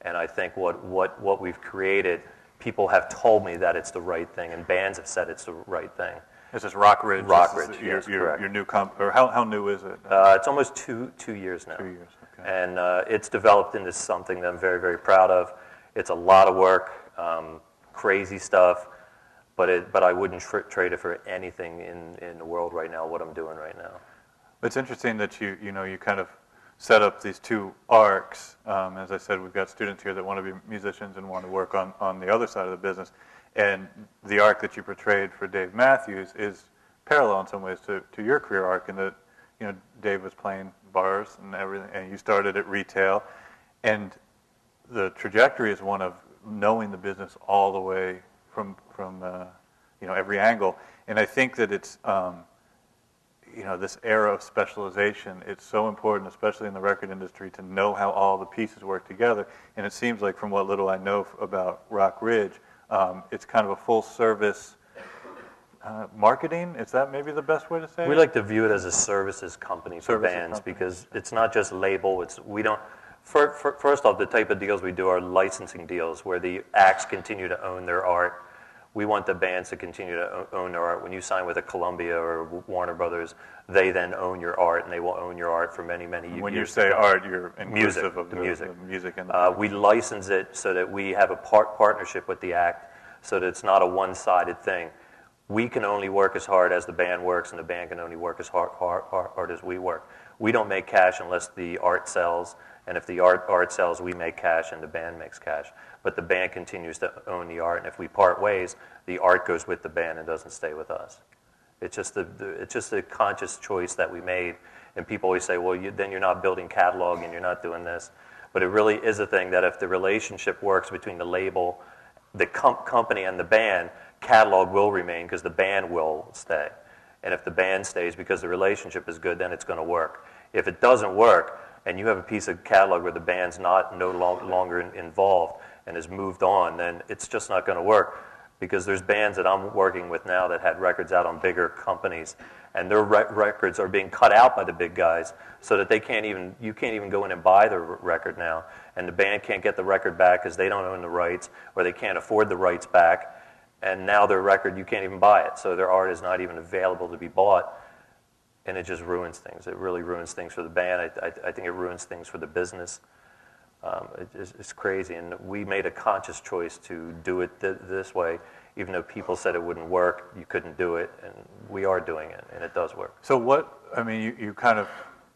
And I think what we've created, people have told me that it's the right thing, and bands have said it's the right thing. This is Rock Ridge. Rock Ridge, yes, your new or how new is it? It's almost two years now. 2 years, okay. And it's developed into something that I'm very, very proud of. It's a lot of work, crazy stuff, but I wouldn't trade it for anything in the world right now, what I'm doing right now. It's interesting that you kind of set up these two arcs. As I said, we've got students here that want to be musicians and want to work on the other side of the business. And the arc that you portrayed for Dave Matthews is parallel in some ways to your career arc, in that Dave was playing bars and everything, and you started at retail, and the trajectory is one of knowing the business all the way from every angle. And I think that it's this era of specialization, it's so important, especially in the record industry, to know how all the pieces work together. And it seems like, from what little I know about Rock Ridge, it's kind of a full service marketing. Is that maybe the best way to say it? We like to view it as a services company for bands, because it's not just label. First off, the type of deals we do are licensing deals where the acts continue to own their art. We want the bands to continue to own their art. When you sign with a Columbia or Warner Brothers, they then own your art, and they will own your art for many, many years. When you say art, you're inclusive of the music. We license it so that we have a partnership with the act, so that it's not a one-sided thing. We can only work as hard as the band works, and the band can only work as hard as we work. We don't make cash unless the art sells, and if the art sells, we make cash and the band makes cash. But the band continues to own the art, and if we part ways, the art goes with the band and doesn't stay with us. It's just a conscious choice that we made, and people always say, well, then you're not building catalog and you're not doing this. But it really is a thing that if the relationship works between the label, the company, and the band, catalog will remain because the band will stay. And if the band stays because the relationship is good, then it's going to work. If it doesn't work, and you have a piece of catalog where the band's no longer involved and has moved on, then it's just not going to work, because there's bands that I'm working with now that had records out on bigger companies, and their records are being cut out by the big guys, so that you can't even go in and buy the record now, and the band can't get the record back because they don't own the rights, or they can't afford the rights back, and now their record, you can't even buy it, so their art is not even available to be bought. And it just ruins things. It really ruins things for the band. I think it ruins things for the business. It's crazy, and we made a conscious choice to do it this way, even though people said it wouldn't work, you couldn't do it, and we are doing it, and it does work. So you kind of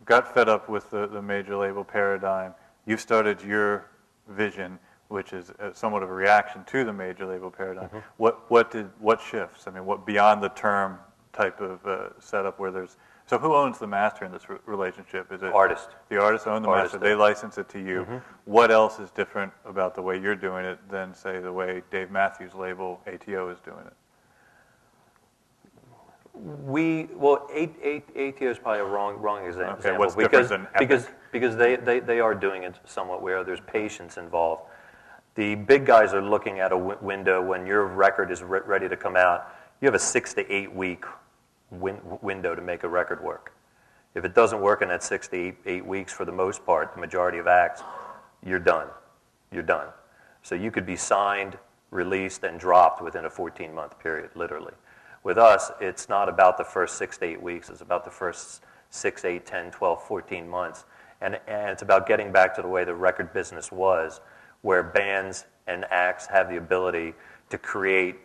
got fed up with the major label paradigm. You started your vision, which is somewhat of a reaction to the major label paradigm. Mm-hmm. What shifts? What beyond the term type of setup where there's... So who owns the master in this relationship? Is it artist? The artist owns the master. They license it to you. Mm-hmm. What else is different about the way you're doing it than, say, the way Dave Matthews' label ATO is doing it? ATO is probably a wrong example. Okay, what's different than Epic? Because they are doing it somewhat where there's patience involved. The big guys are looking at a window when your record is ready to come out. You have a 6 to 8 week window to make a record work. If it doesn't work in that 6 to 8 weeks, for the most part, the majority of acts, you're done. You're done. So you could be signed, released, and dropped within a 14-month period, literally. With us, it's not about the first 6 to 8 weeks. It's about the first 6, 8, 10, 12, 14 months. And it's about getting back to the way the record business was, where bands and acts have the ability to create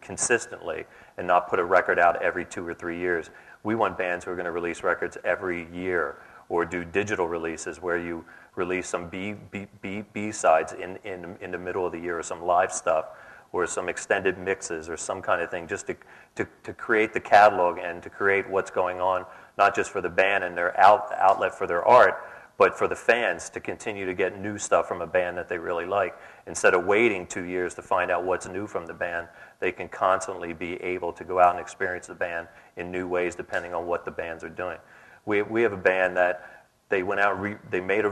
consistently and not put a record out every 2 or 3 years. We want bands who are going to release records every year, or do digital releases where you release some B-sides in the middle of the year, or some live stuff, or some extended mixes, or some kind of thing, just to create the catalog and to create what's going on, not just for the band and their outlet for their art, but for the fans to continue to get new stuff from a band that they really like. Instead of waiting 2 years to find out what's new from the band, they can constantly be able to go out and experience the band in new ways depending on what the bands are doing. We have a band that they went out, they made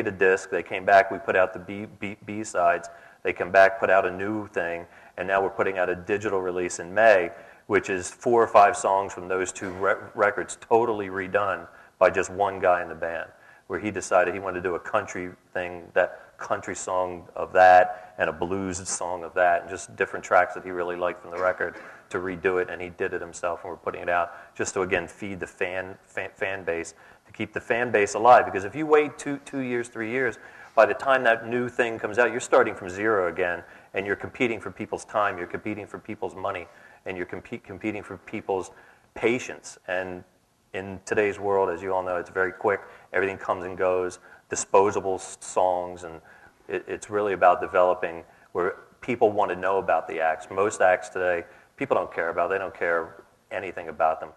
a disc, they came back, we put out the B-sides, they come back, put out a new thing, and now we're putting out a digital release in May, which is 4 or 5 songs from those 2 records totally redone by just one guy in the band. where he decided he wanted to do a country thing, that country song of that, and a blues song of that, and just different tracks that he really liked from the record to redo it, and he did it himself, and we're putting it out just to, again, feed the fan base, to keep the fan base alive. Because if you wait 2 years, 3 years, by the time that new thing comes out, you're starting from zero again, and you're competing for people's time, you're competing for people's money, and you're competing for people's patience. And in today's world, as you all know, it's very quick. Everything comes and goes, disposable songs, and it's really about developing where people want to know about the acts. Most acts today, people don't care about. They don't care anything about them.